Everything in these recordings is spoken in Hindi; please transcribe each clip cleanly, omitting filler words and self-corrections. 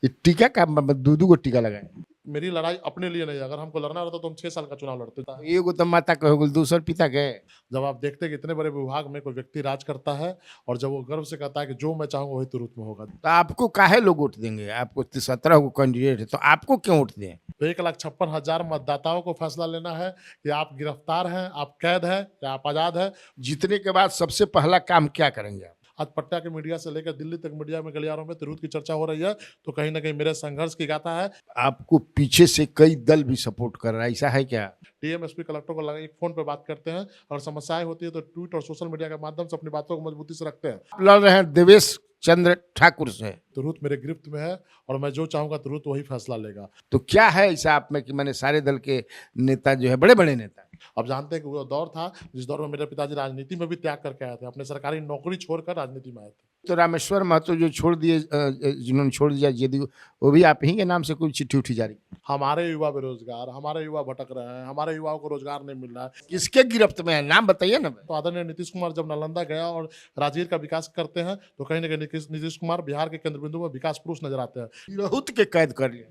ये टीका का दू गो टीका लगाए। मेरी लड़ाई अपने लिए नहीं है। अगर हमको लड़ना रहता तो हम 6 साल का चुनाव लड़ते। एगो तो माता के हो गेल, दूसर पिता के। जब आप देखते हैं कि इतने बड़े विभाग में कोई व्यक्ति राज करता है और जब वो गर्व से कहता है कि जो मैं चाहूंगा वही तुरंत में होगा, तो आपको काहे लोग वोट देंगे? आपको 17 गो कैंडिडेट है, तो आपको क्यों वोट दें? तो 1,56,000 मतदाताओं को फैसला लेना है कि आप गिरफ्तार हैं, आप कैद है या आप आजाद है। जीतने के बाद सबसे पहला काम क्या करेंगे आप? आज पटना के मीडिया से लेकर दिल्ली तक मीडिया में गलियारों में तिरहुत की चर्चा हो रही है, तो कहीं ना कहीं मेरे संघर्ष की गाथा है। आपको पीछे से कई दल भी सपोर्ट कर रहा है, ऐसा है क्या? डीएम एसपी कलेक्टर को लगा एक फोन पे बात करते हैं और समस्याएं होती है तो ट्वीट और सोशल मीडिया के माध्यम से अपनी बातों को मजबूती से रखते हैं। आप लड़ रहे हैं देवेश चंद्र ठाकुर से, तिरहुत मेरे गिरफ्त में है और मैं जो चाहूंगा तिरहुत वही फैसला लेगा। तो क्या है ऐसा आप में कि मैंने सारे दल के नेता जो है, बड़े बड़े नेता, अब जानते हैं कि वो दौर था जिस दौर में मेरे पिताजी राजनीति में भी त्याग करके आए थे, अपने सरकारी नौकरी छोड़कर राजनीति में आए थे। तो रामेश्वर महतो जो छोड़ दिए, जिन्होंने छोड़ दिया जेडीयू, वो भी आप ही के नाम से कोई चिट्ठी उठी जारी? हमारे युवा बेरोजगार, हमारे युवा भटक रहे हैं, हमारे युवाओं को रोजगार नहीं मिल रहा है। किसके गिरफ्त में है, नाम बताइए ना। तो आदरणीय नीतीश कुमार जब नालंदा गया और राजगीर का विकास करते हैं तो कहीं ना कहीं नीतीश कुमार बिहार के केंद्र बिंदु में विकास पुरुष नजर आते हैं। तिरहुत के कैद कर लिया,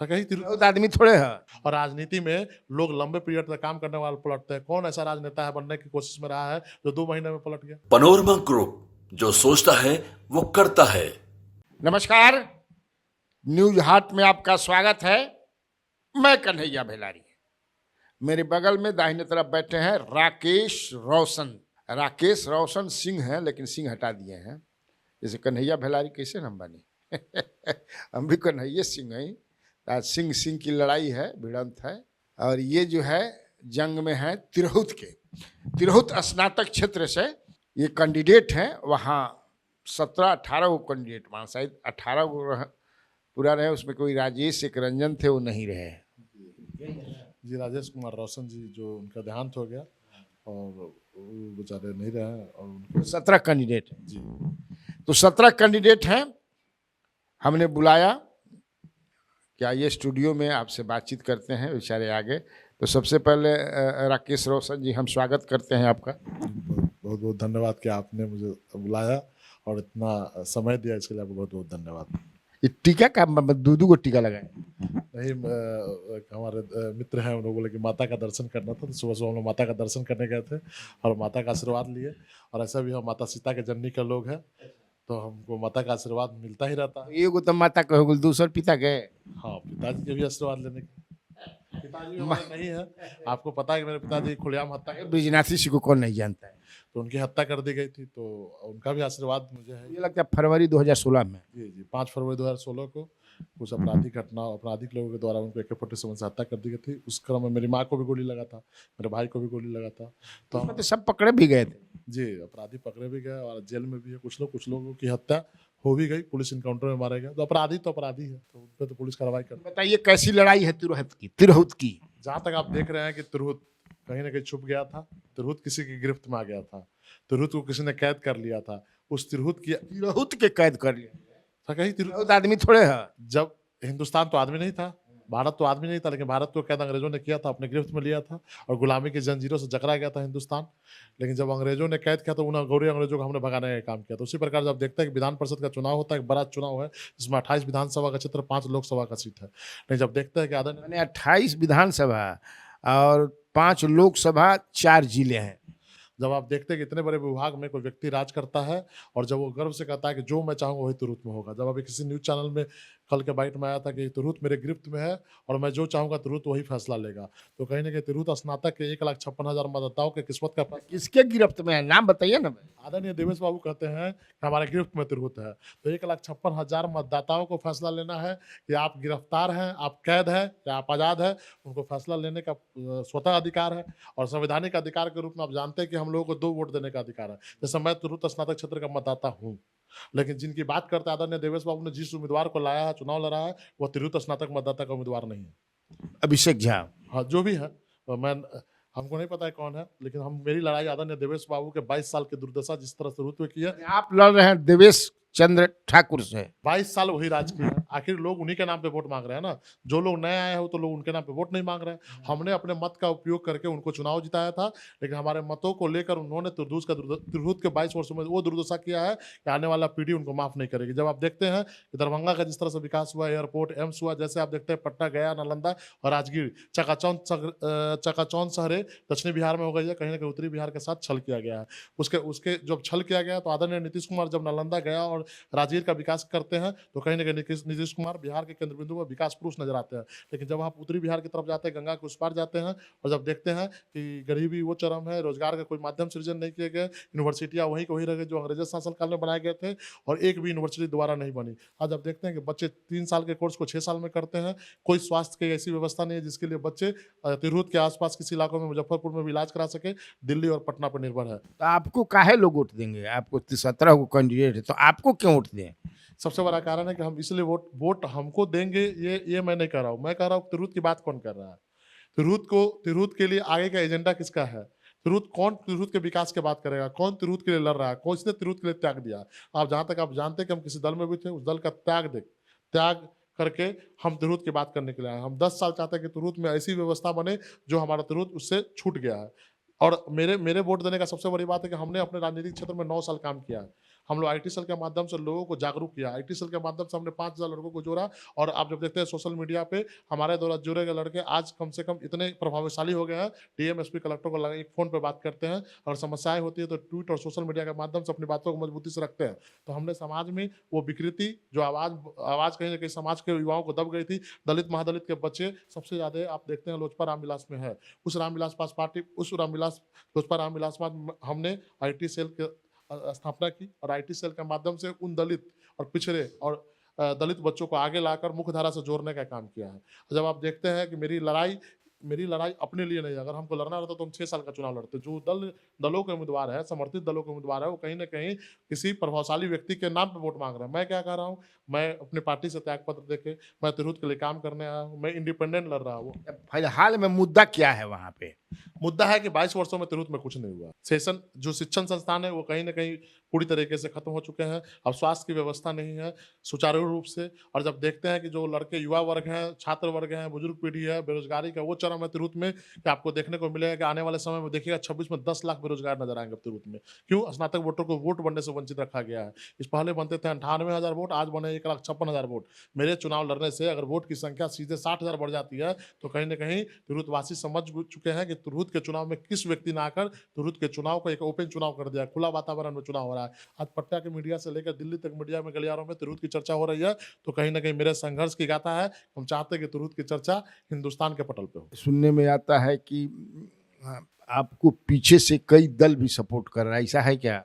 कहीं तिरहुत आदमी थोड़े है। और राजनीति में लोग लंबे पीरियड तक काम करने वाले पलटते हैं। कौन ऐसा राजनेता है बनने की कोशिश में रहा है जो 2 महीने में पलट गया? पनोरमा ग्रुप, जो सोचता है वो करता है। नमस्कार, न्यूज हाट में आपका स्वागत है। मैं कन्हैया भेलारी। मेरे बगल में दाहिने तरफ बैठे हैं राकेश रोशन। राकेश रोशन सिंह हैं, लेकिन सिंह हटा दिए हैं। जैसे कन्हैया भेलारी कैसे नाम बनी हम भी कन्हैया सिंह हैं। आज सिंह सिंह की लड़ाई है, भिड़ंत है। और ये जो है जंग में है तिरहुत के, तिरहुत स्नातक क्षेत्र से ये कैंडिडेट हैं। वहाँ 17-18 गो कैंडिडेट, वहाँ शायद 18 गो पूरा रहे, उसमें कोई राजेश एक रंजन थे, वो नहीं रहे। जी, राजेश कुमार रोशन जी जो उनका देहांत हो गया और वो बेचारे नहीं रहे और उनके 17 कैंडिडेट हैं जी। तो 17 कैंडिडेट हैं। हमने बुलाया कि आइए स्टूडियो में आपसे बातचीत करते हैं, बेचारे आगे। तो सबसे पहले राकेश रोशन जी, हम स्वागत करते हैं आपका। बहुत बहुत धन्यवाद कि आपने मुझे बुलाया और इतना समय दिया, इसके लिए आपको बहुत बहुत धन्यवाद। ये टीका का दू गो टीका लगाए? नहीं, हमारे मित्र हैं, उन्होंने बोले कि माता का दर्शन करना था, तो सुबह सुबह हम लोग माता का दर्शन करने गए थे और माता का आशीर्वाद लिए। और ऐसा भी हम माता सीता के जननी के लोग हैं, तो हमको माता का आशीर्वाद मिलता ही रहता है। एगो तो माता के हो गेल, दूसर पिता के। हाँ, पिताजी के भी आशीर्वाद लेने के। पिताजी हमारे नहीं है, आपको पता है कि मेरे पिताजी खुलेआम हत्या कर, ब्रिजनाथ सिंह को कौन नहीं जानता है। तो उनकी हत्या कर दी गई थी, तो उनका भी आशीर्वाद मुझे है। ये लगता है फरवरी 2016 में। जी, 5 फरवरी 2016 को कुछ आपराधिक लोगों के द्वारा उनको AK-47 से हत्या कर दी गई थी। उस क्रम में मेरी माँ को भी गोली लगा था, मेरे भाई को भी गोली लगा था। तो हम तो सब पकड़े भी गए थे। जी, अपराधी पकड़े भी गए और जेल में भी है। कुछ लोगों की हत्या हो भी गई, पुलिस इनकाउंटर में मारे गए। तो अपराधी है, तो उन पर तो पुलिस कार्रवाई कर। बताइए कैसी लड़ाई है तिरहुत की? जहाँ तक आप देख रहे हैं कि तिरहुत कहीं ना कहीं छुप गया था, तिरहुत किसी की गिरफ्त में आ गया था, तिरहुत को किसी ने कैद कर लिया था। उस तिरहुत के कैद कर लिया, तो कहीं तिरहुत आदमी थोड़े है। जब हिंदुस्तान तो आदमी नहीं था, भारत तो आदमी नहीं था, लेकिन भारत को कैद अंग्रेजों ने किया था, अपने गिरफ्त में लिया था और गुलामी की जंजीरों से जकड़ा गया था हिंदुस्तान। लेकिन जब अंग्रेजों ने कैद किया तो उन गौरी अंग्रेजों को हमने भगाने का काम किया। तो उसी प्रकार जब देखते हैं कि विधान परिषद का चुनाव होता है, एक बड़ा चुनाव है जिसमें 28 विधानसभा का क्षेत्र, 5 लोकसभा का सीट है। लेकिन जब देखते हैं कि मैंने 28 विधानसभा और 5 लोकसभा, 4 जिले हैं। जब आप देखते हैं कि इतने बड़े विभाग में कोई व्यक्ति राज करता है और जब वो गर्व से कहता है कि जो मैं चाहूंगा वही तिरहुत में होगा। जब अभी किसी न्यूज चैनल में कल के बाइट में आया था कि तिरहुत मेरे गिरफ्त में है और मैं जो चाहूंगा तिरहुत वही फैसला लेगा, तो कहीं ना कहीं तिरहुत स्नातक के 1,56,000 मतदाताओं के किस्मत का किसके गिरफ्त में है, नाम बताइए ना। आदरणीय देवेश बाबू कहते हैं कि हमारे गिरफ्त में तिरहुत है, तो 1,56,000 मतदाताओं को फैसला लेना है कि आप गिरफ्तार हैं, आप कैद है या आप आजाद है। उनको फैसला लेने का स्वतः अधिकार है और संवैधानिक अधिकार के रूप में आप जानते हैं कि हम लोगों को 2 वोट देने का अधिकार है। जैसे मैं तिरहुत स्नातक क्षेत्र का मतदाता हूँ, लेकिन जिनकी बात करते आदरणीय देवेश बाबू ने जिस उम्मीदवार को लाया है, चुनाव लड़ा है, वो तिरहुत स्नातक मतदाता का उम्मीदवार नहीं है। अभिषेक झा, हाँ, जो भी है, तो हमको नहीं पता है कौन है, लेकिन मेरी लड़ाई आदरणीय देवेश बाबू के 22 साल की दुर्दशा जिस तरह से तिरहुत में की है। आप लड़ रहे हैं देवेश चंद्र ठाकुर से। 22 साल वही राज किए हैं, आखिर लोग उन्हीं के नाम पे वोट मांग रहे हैं ना। जो लोग नए आए हो तो लोग उनके नाम पे वोट नहीं मांग रहे हैं। हमने अपने मत का उपयोग करके उनको चुनाव जिताया था, लेकिन हमारे मतों को लेकर उन्होंने तिरहुत के 22 वर्षों में वो दुर्दशा किया है कि आने वाला पीढ़ी उनको माफ नहीं करेगी। जब आप देखते हैं कि दरभंगा का जिस तरह से विकास हुआ, एयरपोर्ट, एम्स हुआ, जैसे आप देखते हैं पटना, गया, नालंदा और राजगीर, चकाचौंध शहरें दक्षिणी बिहार में हो गई है, कहीं ना कहीं उत्तरी बिहार के साथ छल किया गया है। उसके उसके जब छल किया गया तो आदरणीय नीतीश कुमार जब नालंदा, गया और राजगीर का विकास करते हैं तो कहीं ना कहीं नीतीश कुमार बिहार के केंद्र बिंदु में विकास पुरुष नजर आते हैं। लेकिन जब आप उत्तरी बिहार की तरफ जाते हैं, गंगा के उस पार जाते हैं और जब देखते हैं कि गरीबी वो चरम है, रोजगार का कोई माध्यम सृजन नहीं किए गए, यूनिवर्सिटियां वहीं के वहीं रह गई जो अंग्रेजी शासनकाल में बनाए गए थे और एक भी यूनिवर्सिटी दोबारा नहीं बनी। आज आप देखते हैं कि बच्चे 3 साल के कोर्स को 6 साल में करते हैं। कोई स्वास्थ्य की ऐसी व्यवस्था नहीं है जिसके लिए बच्चे तिरहुत के आसपास किसी इलाकों में, मुजफ्फरपुर में भी इलाज करा सके। दिल्ली और पटना पर निर्भर है। तो आपको काहे लोग वोट देंगे? आपको 17 को कैंडिडेट है तो आपको क्यों वोट दें? सबसे बड़ा कारण है कि हम इसलिए वोट हमको देंगे, ये मैं नहीं कह रहा हूँ। मैं कह रहा हूँ तिरहुत की बात कौन कर रहा है? तिरहुत के लिए आगे का एजेंडा किसका है? तिरहुत के विकास की बात करेगा? कौन तिरहुत के लिए लड़ रहा है? कौन इसने तिरहुत के लिए त्याग दिया? आप जहां तक आप जानते हैं कि हम किसी दल में भी थे, उस दल का त्याग करके हम तिरहुत की बात करने के लिए आए। हम 10 साल चाहते हैं कि तिरहुत में ऐसी व्यवस्था बने जो हमारा तिरहुत उससे छूट गया है। और मेरे वोट देने का सबसे बड़ी बात है कि हमने अपने राजनीतिक क्षेत्र में 9 साल काम किया है। हम लोग आईटी सेल के माध्यम से लोगों को जागरूक किया। आईटी सेल के माध्यम से हमने 5000 लड़कों को जोड़ा और आप जब देखते हैं सोशल मीडिया पे हमारे द्वारा जोड़े गए लड़के आज कम से कम इतने प्रभावशाली हो गए हैं, डीएम एसपी कलेक्टर को लगा एक फोन पे बात करते हैं और समस्याएं होती है तो ट्वीट और सोशल मीडिया के माध्यम से अपनी बातों को मजबूती से रखते हैं। तो हमने समाज में वो विकृति जो आवाज कहीं ना कहीं समाज के युवाओं को दब गई थी, दलित महादलित के बच्चे सबसे ज्यादा आप देखते हैं लोजपा रामविलास में है। उस लोजपा रामविलास पास हमने आईटी सेल के स्थापना की और आईटी सेल के माध्यम से उन दलित और पिछड़े और दलित बच्चों को आगे लाकर मुख्य धारा से जोड़ने का काम किया है। जब आप देखते हैं कि मेरी लड़ाई अपने लिए नहीं है। अगर हमको लड़ना रहता तो हम 6 साल का चुनाव लड़ते। जो दलों के उम्मीदवार है, समर्थित दलों के उम्मीदवार है, वो कहीं ना कहीं किसी प्रभावशाली व्यक्ति के नाम पे वोट मांग रहे हैं। मैं क्या कह रहा हूँ, मैं अपनी पार्टी से त्याग पत्र देके मैं तिरहुत के लिए काम करने आया हूँ। मैं इंडिपेंडेंट लड़ रहा हूँ। फिलहाल में मुद्दा क्या है वहां पे? मुद्दा है कि 22 वर्षों में तिरहुत में कुछ नहीं हुआ। सेशन जो शिक्षण संस्थान है वो कहीं ना कहीं पूरी तरीके से खत्म हो चुके हैं। अब स्वास्थ्य की व्यवस्था नहीं है सुचारू रूप से। और जब देखते हैं कि जो लड़के युवा वर्ग हैं, छात्र वर्ग हैं, बुजुर्ग पीढ़ी है, बेरोजगारी का वो चरम है तिरहुत में कि आपको देखने को मिलेगा कि आने वाले समय में देखिएगा 26 में 10 लाख बेरोजगार नजर आएंगे तिरहुत में। क्यों? स्नातक वोटर को वोट बनने से वंचित रखा गया है। इस पहले बनते थे 98,000 वोट, आज बने 1,56,000 वोट। मेरे चुनाव लड़ने से अगर वोट की संख्या सीधे 60,000 बढ़ जाती है तो कहीं ना कहीं तिरहुतवासी समझ चुके हैं कि तिरहुत के चुनाव में किस व्यक्ति ने आकर तिरहुत के चुनाव को एक ओपन चुनाव कर दिया, खुला वातावरण में चुनाव हो रहा है। आज पटना के मीडिया से लेकर दिल्ली तक मीडिया में गलियारों में तिरहुत की चर्चा हो रही है। तो कहीं ना कहीं मेरे संघर्ष की गाथा है। हम चाहते हैं कि तिरहुत की चर्चा हिंदुस्तान के पटल पे हो। सुनने में आता है कि आपको पीछे से कई दल भी सपोर्ट कर रहा है, ऐसा है क्या?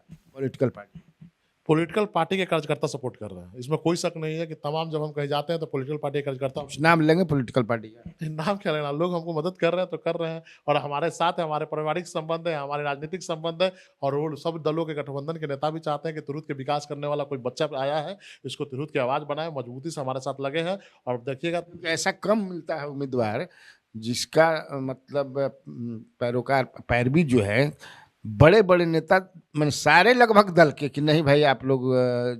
पॉलिटिकल पार्टी के कार्यकर्ता सपोर्ट कर रहे हैं, इसमें कोई शक नहीं है कि तमाम जब हम कहीं जाते हैं तो पॉलिटिकल पार्टी के कार्यकर्ता कुछ नाम लेंगे पॉलिटिकल पार्टी का? नाम क्या लेना, लोग हमको मदद कर रहे हैं तो कर रहे हैं और हमारे साथ है, हमारे पारिवारिक संबंध है, हमारे राजनीतिक संबंध है और वो सब दलों के गठबंधन के नेता भी चाहते हैं कि तिरहुत के विकास करने वाला कोई बच्चा आया है, इसको तिरहुत की आवाज बनाए, मजबूती से हमारे साथ लगे हैं। और देखिएगा ऐसा कम मिलता है उम्मीदवार जिसका मतलब पैरोकार पैरवी जो है बड़े बड़े नेता, मैंने सारे लगभग दल के, कि नहीं भाई आप लोग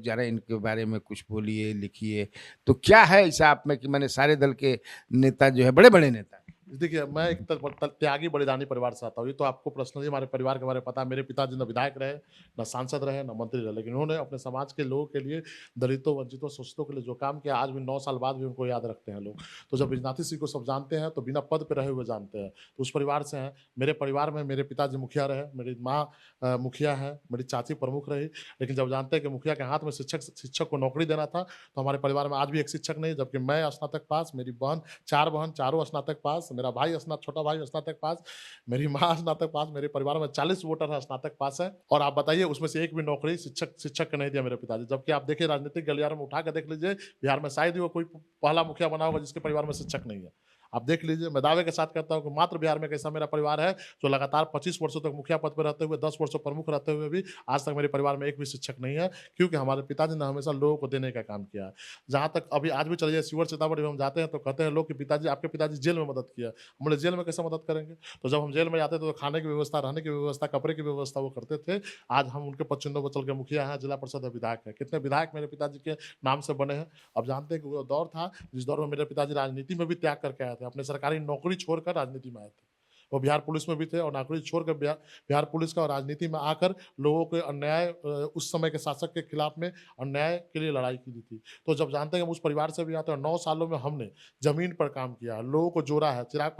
जरा इनके बारे में कुछ बोलिए, लिखिए। तो क्या है ऐसा आप में कि मैंने सारे दल के नेता जो है बड़े बड़े नेता? देखिए, मैं एक त्यागी बलिदानी परिवार से आता हूँ। ये तो आपको पर्सनली हमारे परिवार के बारे में पता है। मेरे पिताजी न विधायक रहे, न सांसद रहे, न मंत्री रहे, लेकिन उन्होंने अपने समाज के लोगों के लिए, दलितों, वंचितों, शोषितों के लिए जो काम किया, आज भी 9 साल बाद भी उनको याद रखते हैं लोग। तो जब बिजनाथी सिंह को सब जानते हैं तो बिना पद पर रहे हुए जानते हैं। तो उस परिवार से हैं। मेरे परिवार में मेरे पिताजी मुखिया रहे, मेरी माँ मुखिया है, मेरी चाची प्रमुख रही। लेकिन जब जानते हैं कि मुखिया के हाथ में शिक्षक को नौकरी देना था तो हमारे परिवार में आज भी एक शिक्षक नहीं, जबकि मैं स्नातक पास, मेरी बहन, 4 बहन, चारों स्नातक पास, मेरा भाई छोटा भाई स्नातक पास, मेरी माँ स्नातक पास, मेरे परिवार में 40 वोटर है स्नातक पास है। और आप बताइए उसमें से एक भी नौकरी शिक्षक को नहीं दिया मेरे पिताजी। जबकि आप देखिए राजनीतिक गलियारों में उठा कर देख लीजिए, बिहार में शायद ही वो कोई पहला मुखिया बना होगा जिसके परिवार में शिक्षक नहीं है। आप देख लीजिए, मैं दावे के साथ कहता हूँ कि मात्र बिहार में एक ऐसा मेरा परिवार है जो लगातार 25 वर्षों तक मुखिया पद पर रहते हुए, 10 वर्षों प्रमुख रहते हुए भी आज तक मेरे परिवार में एक भी शिक्षक नहीं है, क्योंकि हमारे पिताजी ने हमेशा लोगों को देने का काम किया है। जहाँ तक अभी आज भी चलिए शिवहर सीतामढ़ी में हम जाते हैं तो कहते हैं लोग कि पिताजी, आपके पिताजी जेल में मदद किया। हम बोले जेल में कैसे मदद करेंगे? तो जब हम जेल में जाते थे तो खाने की व्यवस्था, रहने की व्यवस्था, कपड़े की व्यवस्था वो करते थे। आज हम उनके पदचिह्नों पर चल के मुखिया हैं, जिला परिषद विधायक है। कितने विधायक मेरे पिताजी के नाम से बने हैं। अब जानते हैं कि वो दौर था जिस दौर में मेरे पिताजी राजनीति में भी त्याग करके आए थे, अपने सरकारी नौकरी छोड़कर राजनीति में आए थे। वो बिहार पुलिस में भी थे और नौकरी छोड़कर बिहार पुलिस का और राजनीति में आकर लोगों के अन्याय, उस समय के शासक के खिलाफ में अन्याय के लिए लड़ाई की थी। तो जब जानते हैं कि हम उस परिवार से भी आते हैं, 9 सालों में हमने जमीन पर काम किया है, लोगों को जोड़ा है। चिराग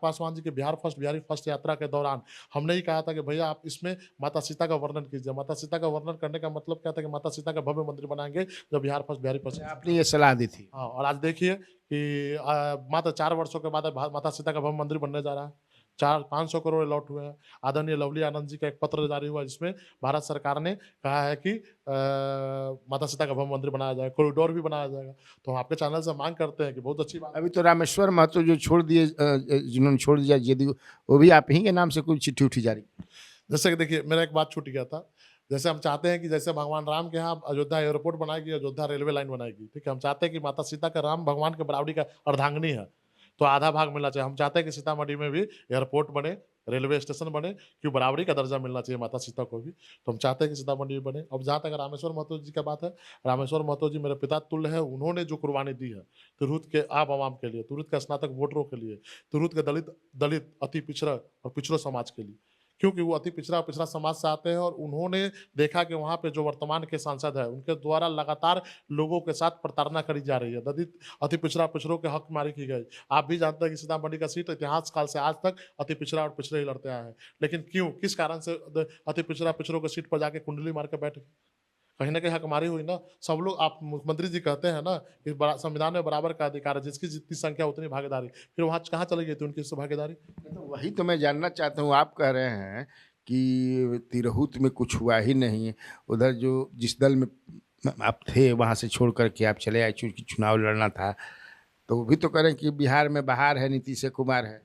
पासवान जी की बिहारी फर्स्ट यात्रा के दौरान हमने ही कहा था कि भैया आप इसमें माता सीता का वर्णन कीजिए। माता सीता का वर्णन करने का मतलब क्या था कि माता सीता का भव्य मंदिर बनाएंगे जो बिहारी फर्स्ट। आपने ये सलाह दी थी। हाँ, और आज देखिए कि मात्र 4 वर्षों के बाद माता सीता का भव्य मंदिर बनने जा रहा है। 500 करोड़ अलॉट हुए हैं। आदरणीय लवली आनंद जी का एक पत्र जारी हुआ जिसमें भारत सरकार ने कहा है कि माता सीता का भव्य मंदिर बनाया जाएगा, कॉरिडोर भी बनाया जाएगा। तो हम आपके चैनल से मांग करते हैं कि बहुत अच्छी बात। अभी तो रामेश्वर महतो जो छोड़ दिए, जिन्होंने छोड़ दिया जेडीयू, वो भी आप ही के नाम से कोई चिट्ठी उठी जारी? जैसे कि देखिए, मेरा एक बात छूट गया था। जैसे हम चाहते हैं कि जैसे भगवान राम के यहाँ अयोध्या एयरपोर्ट बनाएगी, अयोध्या रेलवे लाइन बनाएगी, ठीक है। हम चाहते हैं कि माता सीता का राम भगवान के बराबरी का अर्धांगिनी है, तो आधा भाग मिलना चाहिए। हम चाहते हैं कि सीतामढ़ी में भी एयरपोर्ट बने, रेलवे स्टेशन बने, क्यों बराबरी का दर्जा मिलना चाहिए माता सीता को भी। तो हम चाहते हैं कि सीतामढ़ी में बने। अब जहाँ तक रामेश्वर महतो जी का बात है, रामेश्वर महतो जी मेरे पिता तुल्य है। उन्होंने जो कुर्बानी दी है तुरुत के आवाम के लिए, तुरुत के स्नातक वोटरों के लिए, तुरुत के दलित अति पिछड़ा और पिछड़ो समाज के लिए, क्योंकि वो अति पिछड़ा समाज से आते हैं और उन्होंने देखा कि वहाँ पे जो वर्तमान के सांसद है उनके द्वारा लगातार लोगों के साथ प्रताड़ना करी जा रही है। दलित अति पिछड़ों के हक मारी की गई। आप भी जानते हैं कि सीतामढ़ी का सीट इतिहास काल से आज तक अति पिछड़ा और पिछड़े ही लड़ते आए हैं, लेकिन क्यों, किस कारण से अति पिछड़ों के सीट पर जाके कुंडली मार के बैठ गए? कहीं ना कहीं हकमारी हुई ना। सब लोग, आप मुख्यमंत्री जी कहते हैं ना कि संविधान में बराबर का अधिकार है, जिसकी जितनी संख्या उतनी भागीदारी, फिर वहाँ कहाँ चली गई थी उनकी भागीदारी? तो वही तो मैं जानना चाहता हूँ। आप कह रहे हैं कि तिरहुत में कुछ हुआ ही नहीं, उधर जो जिस दल में आप थे वहाँ से छोड़ करके आप चले आए, चूँकि चुनाव लड़ना था, तो वो भी तो कह रहे हैं कि बिहार में बहार है, नीतीश कुमार है।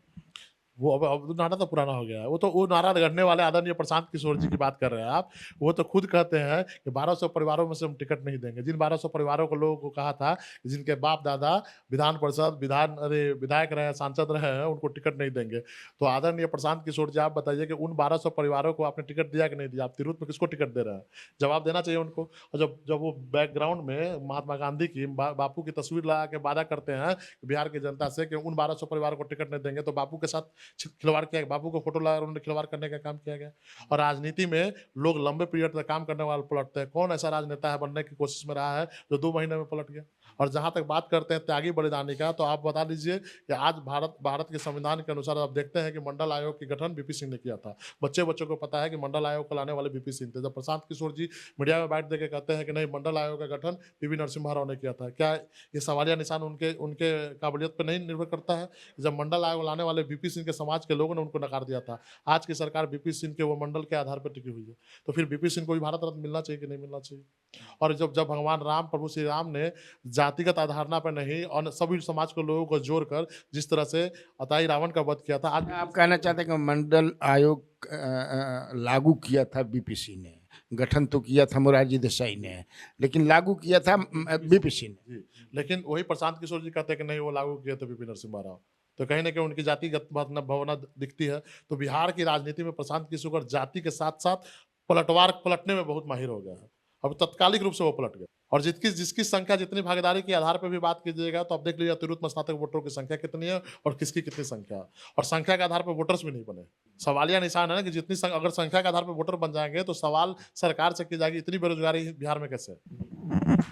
वो अब नारा तो पुराना हो गया है। वो नारा गढ़ने वाले आदरणीय प्रशांत किशोर जी की बात कर रहे हैं आप। वो तो खुद कहते हैं कि 1200 परिवारों में से हम टिकट नहीं देंगे। जिन 1200 परिवारों को लोगों को कहा था, जिनके बाप दादा विधान परिषद विधायक रहे, सांसद रहे हैं, उनको टिकट नहीं देंगे। तो आदरणीय प्रशांत किशोर जी, आप बताइए कि उन 1200 परिवारों को आपने टिकट दिया कि नहीं दिया? आप तिरहुत में किसको टिकट दे रहे हैं? जवाब देना चाहिए उनको। और जब वो बैकग्राउंड में महात्मा गांधी की, बापू की तस्वीर लगा के वादा करते हैं बिहार की जनता से कि उन 1200 परिवारों को टिकट नहीं देंगे, तो बापू के साथ खिलवाड़ किया, बापू को फोटो लगा उन्होंने खिलवाड़ करने का काम किया गया। और राजनीति में लोग लंबे पीरियड तक काम करने वाले पलटते हैं। कौन ऐसा राजनेता है बनने की कोशिश में रहा है जो 2 महीने में पलट गया? और जहां तक बात करते हैं त्यागी बलिदानी का, तो आप बता दीजिए कि आज भारत के संविधान के अनुसार आप देखते हैं कि मंडल आयोग की गठन बीपी सिंह ने किया था। बच्चों को पता है कि मंडल आयोग को लाने वाले बीपी सिंह थे। जब प्रशांत किशोर जी मीडिया में बैठ देकर कहते हैं कि नहीं, मंडल आयोग का गठन पीवी नरसिम्हा राव ने किया था, क्या ये सवालिया निशान उनके काबिलियत पर नहीं निर्भर करता है? जब मंडल आयोग लाने वाले बीपी सिंह के समाज के लोगों ने उनको नकार दिया था, आज की सरकार बीपी सिंह के वो मंडल के आधार पर टिकी हुई है, तो फिर बीपी सिंह को भी भारत रत्न मिलना चाहिए कि नहीं मिलना चाहिए? और जब भगवान राम, प्रभु श्री राम ने जातिगत आधारणा पर नहीं और सभी समाज के लोगों को जोड़कर जिस तरह से अताई रावण का वध किया था, आज आप कहना चाहते हैं कि मंडल आयोग लागू किया था बीपी सिंह ने, गठन तो किया था मोरारजी देसाई ने, लेकिन लागू किया था बीपी सिंह ने। जी, लेकिन वही प्रशांत किशोर जी कहते हैं कि नहीं, वो लागू किया था बीपी नरसिम्हा राव। तो कहीं ना कहीं उनकी जातिगत भावना दिखती है। तो बिहार की राजनीति में प्रशांत किशोर जाति के साथ साथ पलटने में बहुत माहिर हो गया है। अब तत्कालिक रूप से वो पलट गए। और जिसकी संख्या, जितनी भागीदारी के आधार पर भी बात कीजिएगा, तो आप देख लीजिए तिरहुत में स्नातक वोटरों की संख्या कितनी है और किसकी कितनी संख्या है। और संख्या के आधार पर वोटर्स भी नहीं बने। सवालिया निशान है ना कि अगर संख्या के आधार पर वोटर बन जाएंगे तो सवाल सरकार से की जाएगी, इतनी बेरोजगारी बिहार में कैसे?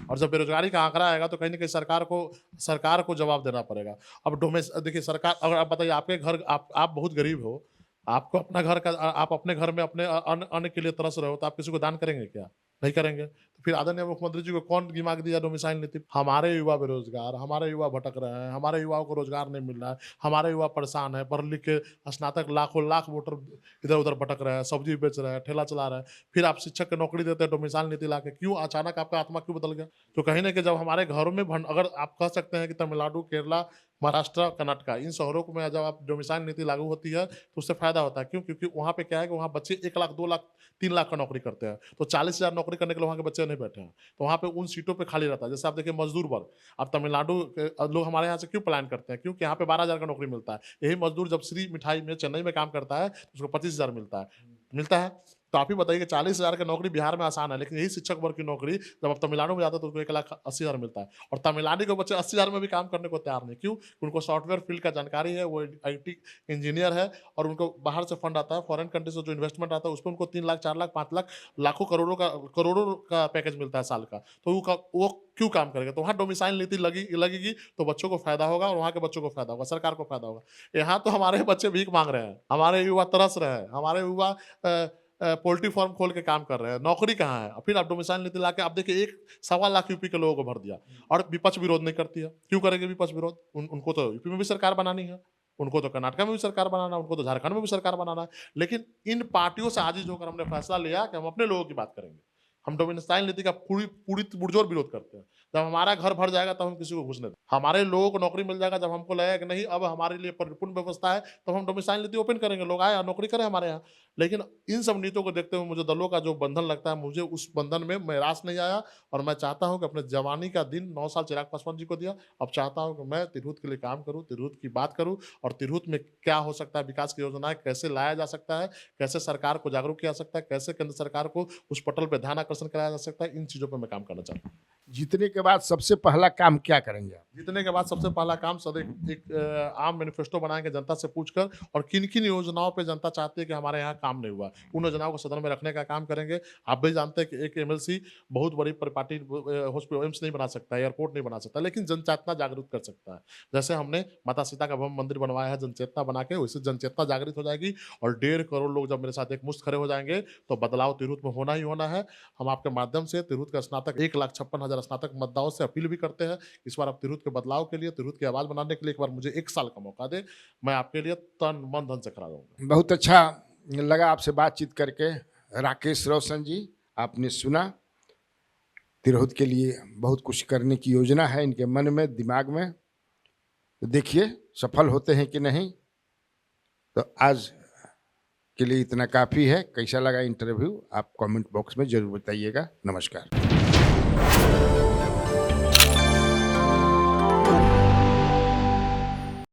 और जब बेरोजगारी का आंकड़ा आएगा तो कहीं ना कहीं सरकार को जवाब देना पड़ेगा। अब देखिए, सरकार, अगर आप बताइए, आपके घर, आप बहुत गरीब हो, आपको अपना घर का, आप अपने घर में अपने अन्न के लिए तरस रहे हो, तो आप किसी को दान करेंगे क्या? नहीं करेंगे। तो फिर आदरणीय मुख्यमंत्री जी को कौन दिमाग दिया डोमिसाइल नीति? हमारे युवा बेरोजगार, हमारे युवा भटक रहे हैं, हमारे युवाओं को रोजगार नहीं मिल रहा है, हमारे युवा परेशान है, पढ़ लिख के स्नातक लाखों लाख वोटर इधर उधर भटक रहे हैं, सब्जी बेच रहे हैं, ठेला चला रहे हैं। फिर आप शिक्षक को नौकरी देते हैं डोमिसाइल नीति लाके, क्यों अचानक आपका आत्मा क्यों बदल गया? तो कहीं ना कहीं जब हमारे घरों में अगर आप कह सकते हैं कि तमिलनाडु, केरला, महाराष्ट्र, कर्नाटका, इन शहरों में जब आप डोमिसाइल नीति लागू होती है तो उससे फायदा होता है। क्यों? क्योंकि वहाँ पे क्या है कि वहाँ बच्चे 1 लाख, 2 लाख, 3 लाख का नौकरी करते हैं, तो 40,000 नौकरी करने के लिए वहाँ के बच्चे नहीं बैठे हैं, तो वहाँ पे उन सीटों पे खाली रहता है। जैसे आप देखिए मजदूर वर्ग, आप तमिलनाडु के लोग हमारे यहाँ से क्यों पलायन करते हैं? क्योंकि यहाँ पे 12,000 का नौकरी मिलता है। यही मजदूर जब श्री मिठाई में चेन्नई में काम करता है तो उसको 25,000 मिलता है। तो आप ही बताइए कि 40,000 की नौकरी बिहार में आसान है, लेकिन यही शिक्षक वर्ग की नौकरी जब आप तमिलनाडु में जाते हैं तो उसको 1,80,000 मिलता है। और तमिलनाडु के बच्चे 80,000 में भी काम करने को तैयार नहीं। क्यों? उनको सॉफ्टवेयर फील्ड का जानकारी है, वो IT इंजीनियर है, और उनको बाहर से फंड आता है, फॉरेन कंट्री से जो इन्वेस्टमेंट आता है उसमें उनको 3 लाख, 4 लाख, 5 लाख, लाखों करोड़ों का पैकेज मिलता है साल का। तो वो क्यों काम करेगा? तो वहाँ डोमिसाइल नीति लगेगी तो बच्चों को फायदा होगा, और वहाँ के बच्चों को फायदा होगा, सरकार को फायदा होगा। यहाँ तो हमारे बच्चे भीख मांग रहे हैं, हमारे युवा तरस रहे हैं, हमारे युवा पोल्ट्री फार्म खोल के काम कर रहे हैं, नौकरी कहाँ है? फिर आप डोमिसाइल नीति लाके आप देखिए 1.25 लाख यूपी के लोगों को भर दिया, और विपक्ष विरोध नहीं करती है। क्यों करेंगे विपक्ष विरोध? उनको तो यूपी में भी सरकार बनानी है, उनको तो कर्नाटक में भी सरकार बनाना है, उनको तो झारखंड में भी सरकार बनाना है। लेकिन इन पार्टियों से आजिज होकर हमने फैसला लिया कि हम अपने लोगों की बात करेंगे। हम डोमिसाइल नीति का पूरी पुरजोर विरोध करते हैं। जब हमारा घर भर जाएगा तब हम किसी को घुसने दें। हमारे लोगों को नौकरी मिल जाएगा, जब हमको लगेगा कि नहीं अब हमारे लिए परिपूर्ण व्यवस्था है, तब हम डोमिसाइल नीति ओपन करेंगे, लोग आए और नौकरी करें हमारे यहाँ। लेकिन इन सब नीतियों को देखते हुए मुझे दलों का जो बंधन लगता है, मुझे उस बंधन में निराश नहीं आया, और मैं चाहता हूँ कि अपने जवानी का दिन 9 साल चिराग पासवान जी को दिया। अब चाहता हूँ कि मैं तिरहुत के लिए काम करूँ, तिरहुत की बात करूँ, और तिरहुत में क्या हो सकता है, विकास की योजनाएं कैसे लाया जा सकता है, कैसे सरकार को जागरूक किया जा सकता है, कैसे केंद्र सरकार को उस पटल पर ध्यान आकर्षण कराया जा सकता है, इन चीजों पर मैं काम करना चाहता हूँ। जीतने के बाद सबसे पहला काम क्या करेंगे आप? जीतने के बाद सबसे पहला काम सर एक आम मैनिफेस्टो बनाएंगे जनता से पूछकर, और किन किन योजनाओं पे जनता चाहती है कि हमारे यहाँ काम नहीं हुआ, उन योजनाओं को सदन में रखने का काम करेंगे। आप भी जानते हैं कि एक MLC बहुत बड़ी पार्टी हॉस्पिटल, एम्स नहीं बना सकता, एयरपोर्ट नहीं बना सकता, लेकिन जनचेतना जागृत कर सकता है। जैसे हमने माता सीता का भव्य मंदिर बनवाया है जनचेतना बना के, वैसे जनचेतना जागृत हो जाएगी, और 1.5 करोड़ लोग जब मेरे साथ एक मुश्त खड़े हो जाएंगे तो बदलाव तिरहुत में होना ही होना है। हम आपके माध्यम से तिरहुत का स्नातक 1,56,000 स्नातक मतदाताओं से अपील भी करते हैं, इस बार आप तिरहुत के बदलाव के लिए, तिरहुत की आवाज बनाने के लिए एक बार मुझे 1 साल का मौका दे, मैं आपके लिए तन मन धन से खड़ा रहूंगा। बहुत अच्छा लगा आपसे बातचीत करके राकेश रोशन जी। आपने सुना, तिरहुत के लिए बहुत कुछ करने की योजना है इनके मन में, दिमाग में। तो देखिए सफल होते हैं कि नहीं। तो आज के लिए इतना काफ़ी है। कैसा लगा इंटरव्यू आप कमेंट बॉक्स में जरूर बताइएगा। नमस्कार।